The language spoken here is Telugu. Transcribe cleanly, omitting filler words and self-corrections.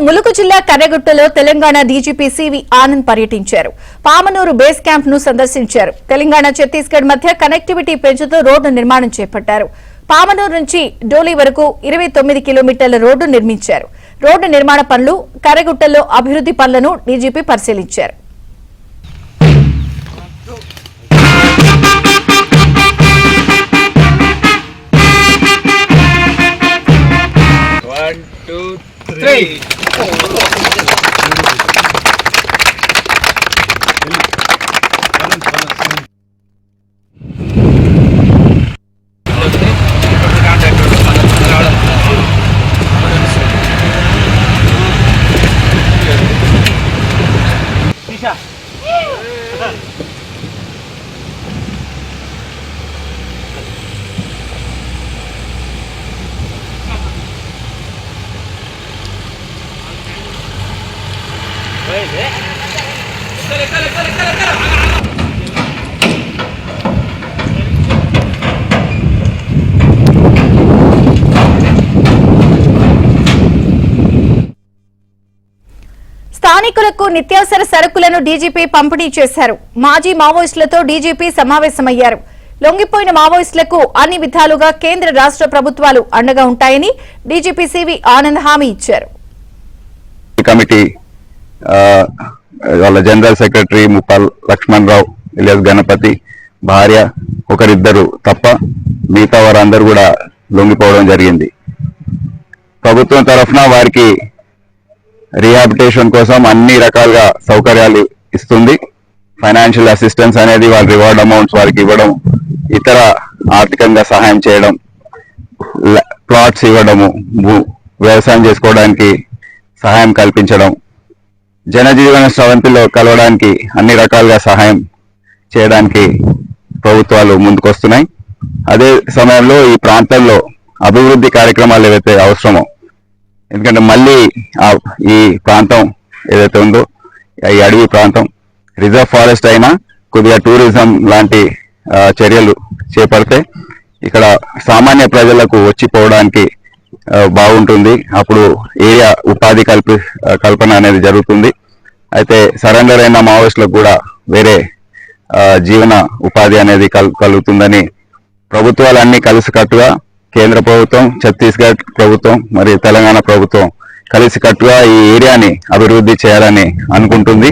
ములుగు జిల్లా కర్రెగుట్టలో తెలంగాణ డీజీపీ సివి ఆనంద్ పర్యటించారు. పామనూరు బేస్ క్యాంప్ ను సందర్శించారు. తెలంగాణ ఛత్తీస్గఢ్ మధ్య కనెక్టివిటీ పెంచుతూ రోడ్డు నిర్మాణం చేపట్టారు. పామనూరు నుంచి డోలీ వరకు 29 కిలోమీటర్ల రోడ్డు నిర్మించారు. రోడ్డు నిర్మాణ పనులు, కర్రెగుట్టలో అభివృద్ది పనులను డీజీపీ పరిశీలించారు. One, two, three. స్థానికులకు నిత్యావసర సరుకులను డీజీపీ పంపిణీ చేశారు. మాజీ మావోయిస్టులతో డీజీపీ సమావేశమయ్యారు. లొంగిపోయిన మావోయిస్టులకు అన్ని విధాలుగా కేంద్ర రాష్ట్ర ప్రభుత్వాలు అండగా ఉంటాయని డీజీపీ సివి ఆనంద్ హామీ ఇచ్చారు. కమిటీ వాళ్ళ జనరల్ సెక్రటరీ ముప్పాల్ లక్ష్మణ్ రావు ఇలియాస్ గణపతి భార్య ఒకరిద్దరు తప్ప మిగతా వారందరూ కూడా లొంగిపోవడం జరిగింది. ప్రభుత్వం తరఫున వారికి రీహాబిలిటేషన్ కోసం అన్ని రకాలుగా సౌకర్యాలు ఇస్తుంది. ఫైనాన్షియల్ అసిస్టెన్స్ అనేది వాళ్ళ రివార్డ్ అమౌంట్స్ వారికి ఇవ్వడం, ఇతర ఆర్థికంగా సహాయం చేయడం, ప్లాట్స్ ఇవ్వడము, వ్యవసాయం చేసుకోవడానికి సహాయం కల్పించడం, జనజీవన స్రవంతిలో కలవడానికి అన్ని రకాలుగా సహాయం చేయడానికి ప్రభుత్వాలు ముందుకొస్తున్నాయి. అదే సమయంలో ఈ ప్రాంతంలో అభివృద్ధి కార్యక్రమాలు ఏవైతే అవసరమో, ఎందుకంటే మళ్ళీ ఈ ప్రాంతం ఏదైతే ఉందో ఈ అడవి ప్రాంతం రిజర్వ్ ఫారెస్ట్ అయినా కొద్దిగా టూరిజం లాంటి చర్యలు చేపడితే ఇక్కడ సామాన్య ప్రజలకు వచ్చిపోవడానికి బాగుంటుంది. అప్పుడు ఏరియా ఉపాధి కల్పన అనేది జరుగుతుంది. అయితే సరెండర్ అయిన మావోయిస్టులకు కూడా వేరే జీవన ఉపాధి అనేది కలుగుతుందని ప్రభుత్వాలన్నీ కలిసికట్టుగా కేంద్ర ప్రభుత్వం, ఛత్తీస్గఢ్ ప్రభుత్వం మరియు తెలంగాణ ప్రభుత్వం కలిసికట్టుగా ఈ ఏరియాని అభివృద్ధి చేయాలని అనుకుంటుంది.